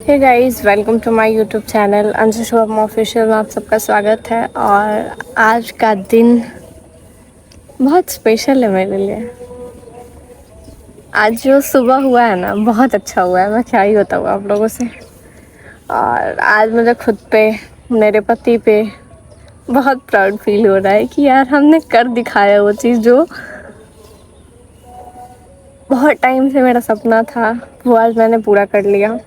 Hey guys, welcome to my YouTube channel Anshu Shubham official में आप सबका स्वागत है। और आज का दिन बहुत स्पेशल है मेरे लिए। आज जो सुबह हुआ है ना, बहुत अच्छा हुआ है। मैं क्या ही बताऊँ आप लोगों से। और आज मुझे खुद पे, मेरे पति पे बहुत प्राउड फील हो रहा है कि यार हमने कर दिखाया वो चीज़ जो बहुत टाइम से मेरा सपना था, वो आज मैंने पूरा कर लिया।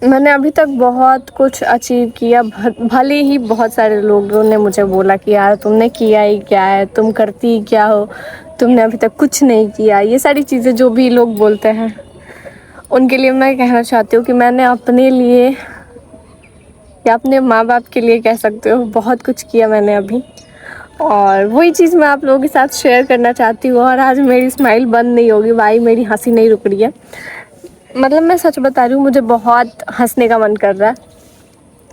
मैंने अभी तक बहुत कुछ अचीव किया, भले ही बहुत सारे लोगों ने मुझे बोला कि यार तुमने किया ही क्या है, तुम करती ही क्या हो, तुमने अभी तक कुछ नहीं किया। ये सारी चीज़ें जो भी लोग बोलते हैं, उनके लिए मैं कहना चाहती हूँ कि मैंने अपने लिए या अपने माँ बाप के लिए कह सकते हो बहुत कुछ किया मैंने अभी। और वही चीज़ मैं आप लोगों के साथ शेयर करना चाहती हूँ। और आज मेरी स्माइल बंद नहीं होगी भाई, मेरी हंसी नहीं रुक रही है। मतलब मैं सच बता रही हूँ, मुझे बहुत हंसने का मन कर रहा है।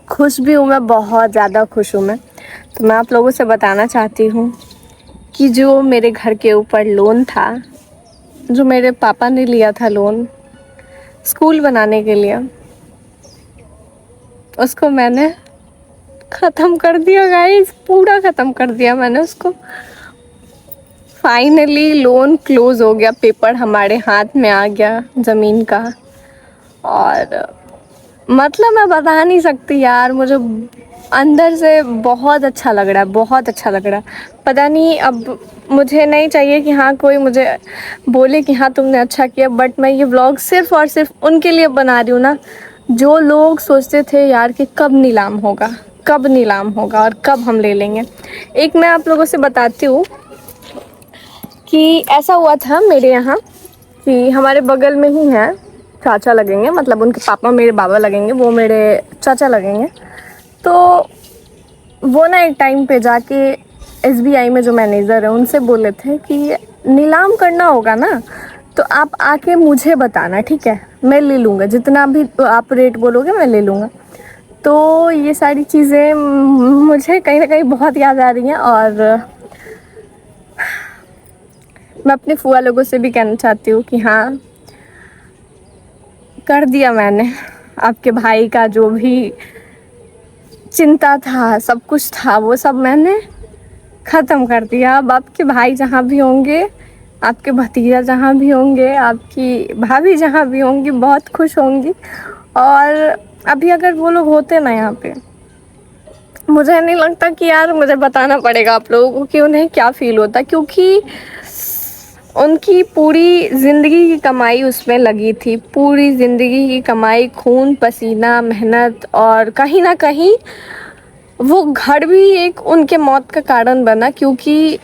खुश भी हूँ मैं, बहुत ज़्यादा खुश हूँ मैं। तो मैं आप लोगों से बताना चाहती हूँ कि जो मेरे घर के ऊपर लोन था, जो मेरे पापा ने लिया था लोन स्कूल बनाने के लिए, उसको मैंने ख़त्म कर दिया गाइस। पूरा ख़त्म कर दिया मैंने उसको। फाइनली लोन क्लोज हो गया, पेपर हमारे हाथ में आ गया ज़मीन का। और मतलब मैं बता नहीं सकती यार, मुझे अंदर से बहुत अच्छा लग रहा है, बहुत अच्छा लग रहा है। पता नहीं, अब मुझे नहीं चाहिए कि हाँ कोई मुझे बोले कि हाँ तुमने अच्छा किया, बट मैं ये व्लॉग सिर्फ़ और सिर्फ उनके लिए बना रही हूँ ना, जो लोग सोचते थे यार कि कब नीलाम होगा, कब नीलाम होगा और कब हम ले लेंगे। एक मैं आप लोगों से बताती हूँ कि ऐसा हुआ था मेरे यहाँ कि हमारे बगल में ही है चाचा लगेंगे, मतलब उनके पापा मेरे बाबा लगेंगे, वो मेरे चाचा लगेंगे। तो वो ना एक टाइम पे जाके एसबीआई में जो मैनेजर है उनसे बोले थे कि नीलाम करना होगा ना, तो आप आके मुझे बताना, ठीक है, मैं ले लूँगा, जितना भी आप रेट बोलोगे मैं ले लूँगा। तो ये सारी चीज़ें मुझे कहीं ना कहीं बहुत याद आ रही हैं। और मैं अपने फुआ लोगों से भी कहना चाहती हूँ कि हाँ, कर दिया मैंने। आपके भाई का जो भी चिंता था, सब कुछ था, वो सब मैंने ख़त्म कर दिया। अब आपके भाई जहाँ भी होंगे, आपके भतीजा जहाँ भी होंगे, आपकी भाभी जहाँ भी होंगी, बहुत खुश होंगी। और अभी अगर वो लोग होते ना यहाँ पे, मुझे नहीं लगता कि यार मुझे बताना पड़ेगा आप लोगों को कि उन्हें क्या फ़ील होता, क्योंकि उनकी पूरी ज़िंदगी की कमाई उसमें लगी थी। पूरी ज़िंदगी की कमाई, खून पसीना, मेहनत, और कहीं ना कहीं वो घर भी एक उनके मौत का कारण बना, क्योंकि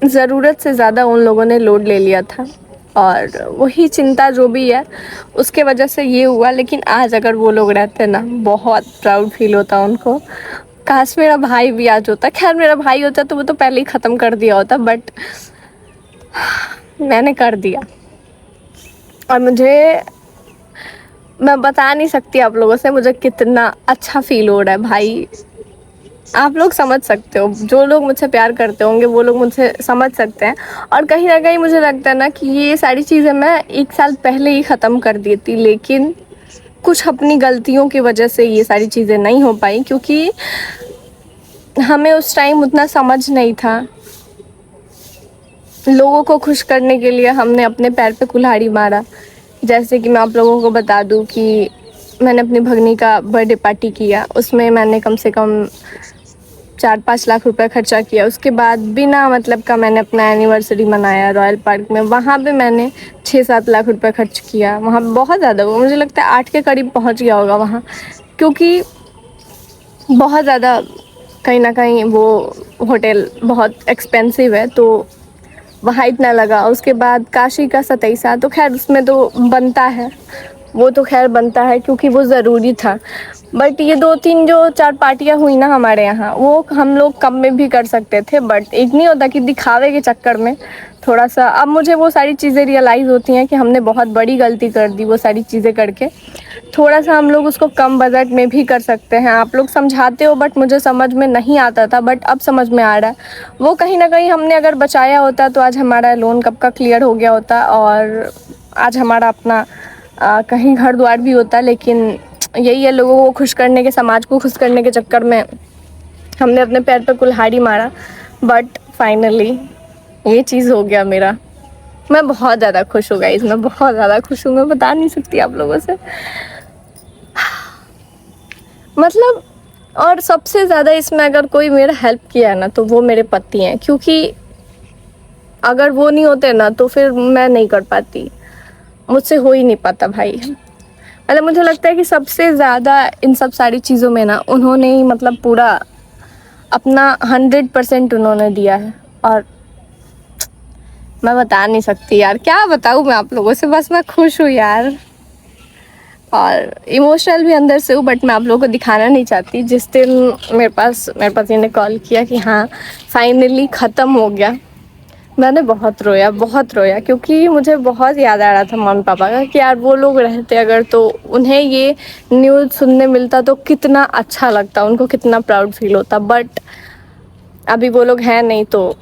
ज़रूरत से ज़्यादा उन लोगों ने लोड ले लिया था। और वही चिंता जो भी है उसके वजह से ये हुआ। लेकिन आज अगर वो लोग रहते ना, बहुत प्राउड फील होता उनको। काश मेरा भाई भी आज होता। खैर मेरा भाई होता तो वो तो पहले ही ख़त्म कर दिया होता, बट मैंने कर दिया। और मैं बता नहीं सकती आप लोगों से मुझे कितना अच्छा फील हो रहा है भाई। आप लोग समझ सकते हो, जो लोग मुझसे प्यार करते होंगे वो लोग मुझसे समझ सकते हैं। और कहीं ना कहीं मुझे लगता है ना कि ये सारी चीज़ें मैं 1 साल पहले ही ख़त्म कर दी थी, लेकिन कुछ अपनी गलतियों की वजह से ये सारी चीज़ें नहीं हो पाई, क्योंकि हमें उस टाइम उतना समझ नहीं था। लोगों को खुश करने के लिए हमने अपने पैर पे कुल्हाड़ी मारा। जैसे कि मैं आप लोगों को बता दूं कि मैंने अपनी भगनी का बर्थडे पार्टी किया, उसमें मैंने कम से कम 4-5 लाख रुपए खर्चा किया। उसके बाद बिना मतलब का मैंने अपना एनिवर्सरी मनाया रॉयल पार्क में, वहाँ पे मैंने 6-7 लाख रुपए खर्च किया। वहाँ बहुत ज़्यादा हुआ, मुझे लगता है 8 के करीब पहुँच गया होगा वहाँ, क्योंकि बहुत ज़्यादा कहीं ना कहीं वो होटल बहुत एक्सपेंसिव है, तो वहाँ इतना लगा। उसके बाद काशी का 27, तो खैर उसमें तो बनता है, वो तो खैर बनता है क्योंकि वो ज़रूरी था। बट ये 2-3 जो 4 पार्टियाँ हुई ना हमारे यहाँ, वो हम लोग कम में भी कर सकते थे, बट एक नहीं होता कि दिखावे के चक्कर में थोड़ा सा। अब मुझे वो सारी चीज़ें रियलाइज़ होती हैं कि हमने बहुत बड़ी गलती कर दी वो सारी चीज़ें करके। थोड़ा सा हम लोग उसको कम बजट में भी कर सकते हैं। आप लोग समझाते हो बट मुझे समझ में नहीं आता था, बट अब समझ में आ रहा है। वो कहीं ना कहीं हमने अगर बचाया होता तो आज हमारा लोन कब का क्लियर हो गया होता, और आज हमारा अपना कहीं घर द्वार भी होता, लेकिन यही है, लोगों को खुश करने के, समाज को खुश करने के चक्कर में हमने अपने पैर पे कुल्हाड़ी मारा। बट फाइनली ये चीज़ हो गया मेरा। मैं बहुत ज़्यादा खुश हूँ गाइस, मैं बहुत ज़्यादा खुश हूँ, मैं बता नहीं सकती आप लोगों से। मतलब, और सबसे ज़्यादा इसमें अगर कोई मेरा हेल्प किया है ना तो वो मेरे पति हैं, क्योंकि अगर वो नहीं होते ना तो फिर मैं नहीं कर पाती, मुझसे हो ही नहीं पाता भाई। मतलब मुझे लगता है कि सबसे ज़्यादा इन सब सारी चीज़ों में ना उन्होंने ही मतलब पूरा अपना 100% उन्होंने दिया है। और मैं बता नहीं सकती यार, क्या बताऊँ मैं आप लोगों से, बस मैं खुश हूँ यार। और इमोशनल भी अंदर से हूँ, बट मैं आप लोगों को दिखाना नहीं चाहती। जिस दिन मेरे पति ने कॉल किया कि हाँ फाइनली ख़त्म हो गया, मैंने बहुत रोया, बहुत रोया, क्योंकि मुझे बहुत याद आ रहा था मम्मी पापा का कि यार वो लोग रहते अगर तो उन्हें ये न्यूज़ सुनने मिलता तो कितना अच्छा लगता, उनको कितना प्राउड फील होता। बट अभी वो लोग हैं नहीं, तो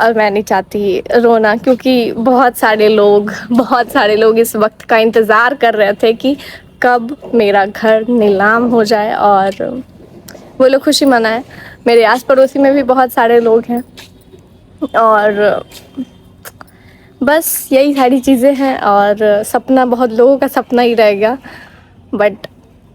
और मैं नहीं चाहती रोना, क्योंकि बहुत सारे लोग इस वक्त का इंतज़ार कर रहे थे कि कब मेरा घर नीलाम हो जाए और वो लोग खुशी मनाएं। मेरे आस पड़ोसी में भी बहुत सारे लोग हैं, और बस यही सारी चीज़ें हैं। और सपना, बहुत लोगों का सपना ही रह गया, बट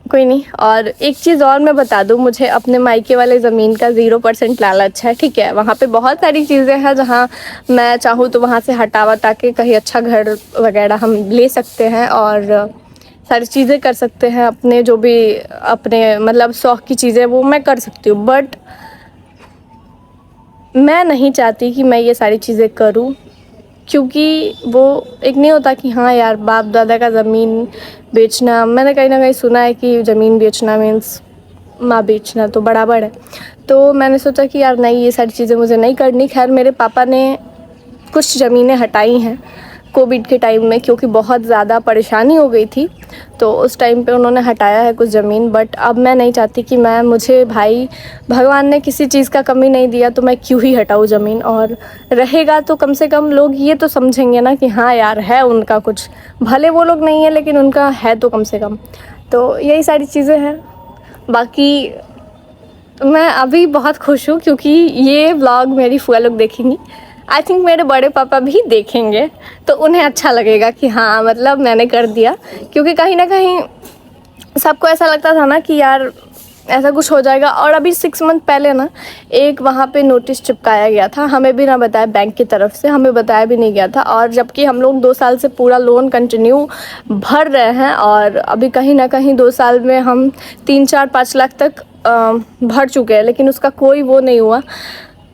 कोई नहीं। और एक चीज़ और मैं बता दूँ, मुझे अपने मायके वाले ज़मीन का 0% लालच है, ठीक है। वहाँ पे बहुत सारी चीज़ें हैं जहाँ मैं चाहूँ तो वहाँ से हटा वटा के कहीं अच्छा घर वगैरह हम ले सकते हैं और सारी चीज़ें कर सकते हैं। अपने जो भी अपने मतलब शौक़ की चीज़ें वो मैं कर सकती हूँ, बट मैं नहीं चाहती कि मैं ये सारी चीज़ें करूँ, क्योंकि वो एक नहीं होता कि हाँ यार बाप दादा का ज़मीन बेचना, मैंने कहीं ना कहीं सुना है कि ज़मीन बेचना मीन्स माँ बेचना तो बराबर है। तो मैंने सोचा कि यार नहीं, ये सारी चीज़ें मुझे नहीं करनी। खैर मेरे पापा ने कुछ ज़मीनें हटाई हैं कोविड के टाइम में, क्योंकि बहुत ज़्यादा परेशानी हो गई थी, तो उस टाइम पे उन्होंने हटाया है कुछ ज़मीन। बट अब मैं नहीं चाहती कि मुझे भाई, भगवान ने किसी चीज़ का कमी नहीं दिया तो मैं क्यों ही हटाऊँ ज़मीन, और रहेगा तो कम से कम लोग ये तो समझेंगे ना कि हाँ यार है उनका कुछ, भले वो लोग नहीं है लेकिन उनका है तो कम से कम। तो यही सारी चीज़ें हैं। बाकी मैं अभी बहुत खुश हूँ क्योंकि ये व्लॉग मेरी फुआ लोग देखेंगी, आई थिंक मेरे बड़े पापा भी देखेंगे, तो उन्हें अच्छा लगेगा कि हाँ मतलब मैंने कर दिया। क्योंकि कहीं ना कहीं सबको ऐसा लगता था ना कि यार ऐसा कुछ हो जाएगा। और अभी 6 मंथ पहले ना एक वहाँ पे नोटिस चिपकाया गया था, हमें भी ना बताया, बैंक की तरफ से हमें बताया भी नहीं गया था। और जबकि हम लोग 2 साल से पूरा लोन कंटिन्यू भर रहे हैं, और अभी कहीं ना कहीं 2 साल में हम 3-4-5 लाख तक भर चुके हैं, लेकिन उसका कोई वो नहीं हुआ।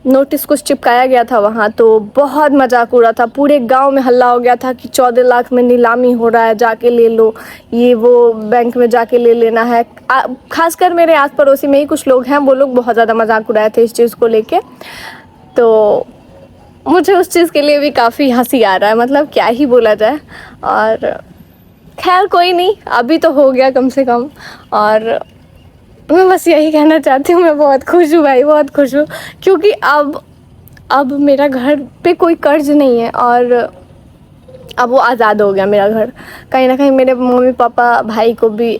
नोटिस कुछ चिपकाया गया था वहाँ, तो बहुत मजाक उड़ा था, पूरे गांव में हल्ला हो गया था कि 14 लाख में नीलामी हो रहा है, जाके ले लो, ये वो बैंक में जाके ले लेना है। खासकर मेरे आस पड़ोसी में ही कुछ लोग हैं, वो लोग बहुत ज़्यादा मजाक उड़ाए थे इस चीज़ को लेके। तो मुझे उस चीज़ के लिए भी काफ़ी हंसी आ रहा है, मतलब क्या ही बोला जाए। और खैर कोई नहीं, अभी तो हो गया कम से कम। और मैं बस यही कहना चाहती हूँ, मैं बहुत खुश हूँ भाई, बहुत खुश हूँ, क्योंकि अब मेरा घर पे कोई कर्ज नहीं है, और अब वो आज़ाद हो गया मेरा घर। कहीं ना कहीं मेरे मम्मी पापा भाई को भी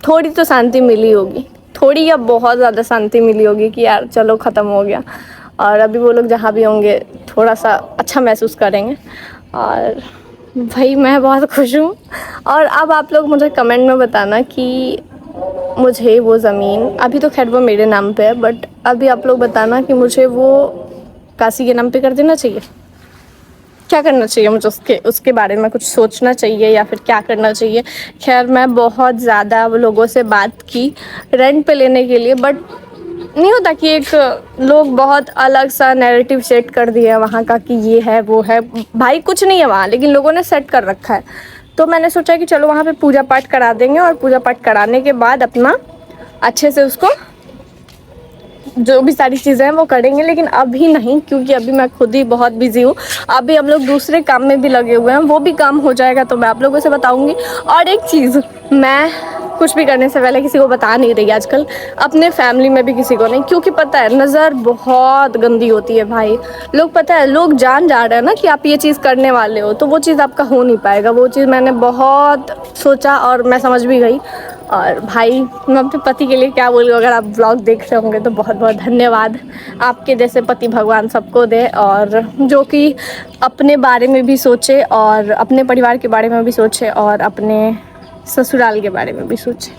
थोड़ी तो शांति मिली होगी, थोड़ी या बहुत ज़्यादा शांति मिली होगी कि यार चलो ख़त्म हो गया। और अभी वो लोग जहाँ भी होंगे थोड़ा सा अच्छा महसूस करेंगे। और भाई मैं बहुत खुश हूँ। और अब आप लोग मुझे कमेंट में बताना कि मुझे वो ज़मीन, अभी तो खैर वो मेरे नाम पे है, बट अभी आप लोग बताना कि मुझे वो काशी के नाम पे कर देना चाहिए, क्या करना चाहिए मुझे, उसके बारे में कुछ सोचना चाहिए या फिर क्या करना चाहिए। खैर मैं बहुत ज़्यादा वो लोगों से बात की रेंट पे लेने के लिए, बट नहीं होता कि एक लोग बहुत अलग सा नैरेटिव सेट कर दिया वहाँ का कि ये है वो है। भाई कुछ नहीं है वहाँ, लेकिन लोगों ने सेट कर रखा है। तो मैंने सोचा कि चलो वहाँ पे पूजा पाठ करा देंगे, और पूजा पाठ कराने के बाद अपना अच्छे से उसको जो भी सारी चीज़ें हैं वो करेंगे। लेकिन अभी नहीं, क्योंकि अभी मैं खुद ही बहुत बिजी हूँ। अभी हम लोग दूसरे काम में भी लगे हुए हैं, वो भी काम हो जाएगा तो मैं आप लोगों से बताऊँगी। और एक चीज़, मैं कुछ भी करने से पहले किसी को बता नहीं रही आजकल, अपने फैमिली में भी किसी को नहीं, क्योंकि पता है नज़र बहुत गंदी होती है भाई। लोग, पता है, लोग जान जा रहे हैं ना कि आप ये चीज़ करने वाले हो, तो वो चीज़ आपका हो नहीं पाएगा। वो चीज़ मैंने बहुत सोचा और मैं समझ भी गई। और भाई मैं अपने पति के लिए क्या बोलूँ, अगर आप ब्लॉग देख रहे होंगे तो बहुत बहुत धन्यवाद। आपके जैसे पति भगवान सबको दे, और जो कि अपने बारे में भी सोचे और अपने परिवार के बारे में भी सोचे और अपने ससुराल के बारे में भी सोचे।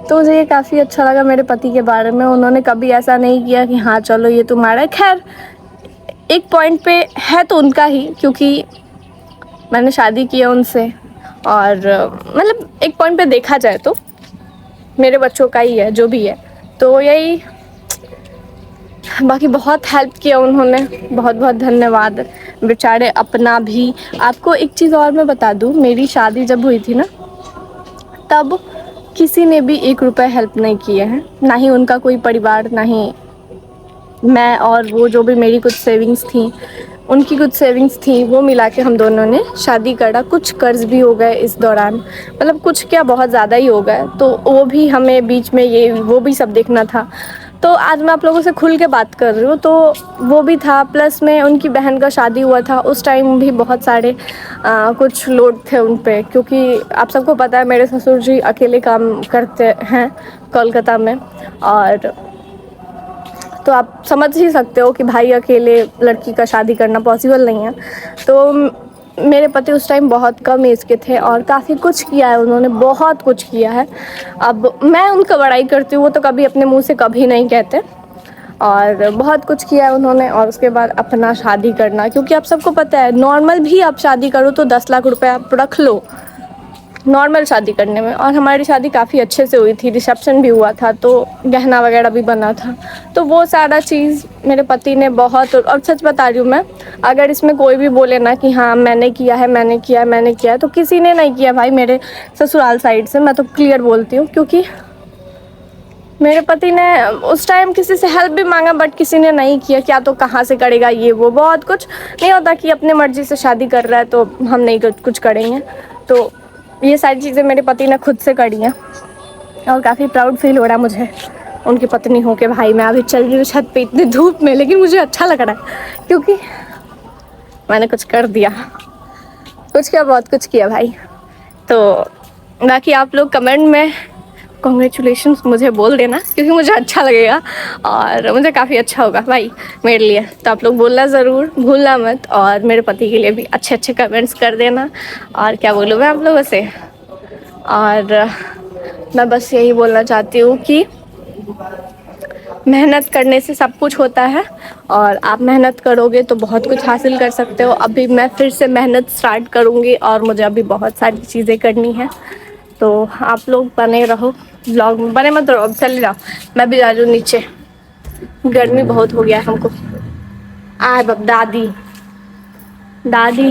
तो मुझे ये काफ़ी अच्छा लगा मेरे पति के बारे में। उन्होंने कभी ऐसा नहीं किया कि हाँ चलो ये तुम्हारा है। खैर एक पॉइंट पे है तो उनका ही, क्योंकि मैंने शादी की है उनसे, और मतलब एक पॉइंट पे देखा जाए तो मेरे बच्चों का ही है जो भी है। तो यही, बाकी बहुत हेल्प किया उन्होंने, बहुत बहुत धन्यवाद बेचारे। अपना भी, आपको एक चीज़ और मैं बता दूँ, मेरी शादी जब हुई थी ना, तब किसी ने भी 1 रुपया हेल्प नहीं किए हैं, ना ही उनका कोई परिवार, ना ही मैं। और वो जो भी मेरी कुछ सेविंग्स थी, उनकी कुछ सेविंग्स थी, वो मिला के हम दोनों ने शादी करा। कुछ कर्ज भी हो गए इस दौरान, मतलब कुछ क्या बहुत ज़्यादा ही हो गए, तो वो भी हमें बीच में ये वो भी सब देखना था। तो आज मैं आप लोगों से खुल के बात कर रही हूँ, तो वो भी था। प्लस में उनकी बहन का शादी हुआ था, उस टाइम भी बहुत सारे कुछ लोड थे उन पे, क्योंकि आप सबको पता है मेरे ससुर जी अकेले काम करते हैं कोलकाता में। और तो आप समझ ही सकते हो कि भाई अकेले लड़की का शादी करना पॉसिबल नहीं है। तो मेरे पति उस टाइम बहुत कम एज के थे और काफ़ी कुछ किया है उन्होंने, बहुत कुछ किया है। अब मैं उनका बड़ाई करती हूँ, वो तो कभी अपने मुंह से कभी नहीं कहते। और बहुत कुछ किया है उन्होंने। और उसके बाद अपना शादी करना, क्योंकि आप सबको पता है नॉर्मल भी आप शादी करो तो 10 लाख रुपए आप रख लो नॉर्मल शादी करने में। और हमारी शादी काफ़ी अच्छे से हुई थी, रिसेप्शन भी हुआ था, तो गहना वगैरह भी बना था। तो वो सारा चीज़ मेरे पति ने बहुत, और सच बता रही हूँ मैं, अगर इसमें कोई भी बोले ना कि हाँ मैंने किया है, मैंने किया है, मैंने किया है, तो किसी ने नहीं किया भाई मेरे ससुराल साइड से। मैं तो क्लियर बोलती हूँ, क्योंकि मेरे पति ने उस टाइम किसी से हेल्प भी मांगा, बट किसी ने नहीं किया। क्या तो कहाँ से करेगा, ये वो बहुत कुछ नहीं होता कि अपने मर्जी से शादी कर रहा है तो हम नहीं कुछ करेंगे। तो ये सारी चीज़ें मेरे पति ने खुद से करी हैं, और काफ़ी प्राउड फील हो रहा है मुझे उनकी पत्नी हो के। भाई मैं अभी चल रही हूँ छत पे इतनी धूप में, लेकिन मुझे अच्छा लग रहा है, क्योंकि मैंने कुछ कर दिया, कुछ क्या, बहुत कुछ किया भाई। तो बाकी आप लोग कमेंट में कॉन्ग्रेचुलेशंस मुझे बोल देना, क्योंकि मुझे अच्छा लगेगा और मुझे काफ़ी अच्छा होगा भाई मेरे लिए। तो आप लोग बोलना ज़रूर भूलना मत, और मेरे पति के लिए भी अच्छे अच्छे कमेंट्स कर देना। और क्या बोलूँ मैं आप लोगों से, और मैं बस यही बोलना चाहती हूँ कि मेहनत करने से सब कुछ होता है, और आप मेहनत करोगे तो बहुत कुछ हासिल कर सकते हो। अभी मैं फिर से मेहनत स्टार्ट करूँगी, और मुझे अभी बहुत सारी चीज़ें करनी हैं। तो आप लोग बने रहो, ब्लॉग में बने मत रहो। अब चले जाओ, मैं भी जा रही हूँ नीचे, गर्मी बहुत हो गया है हमको। आए बाप दादी दादी।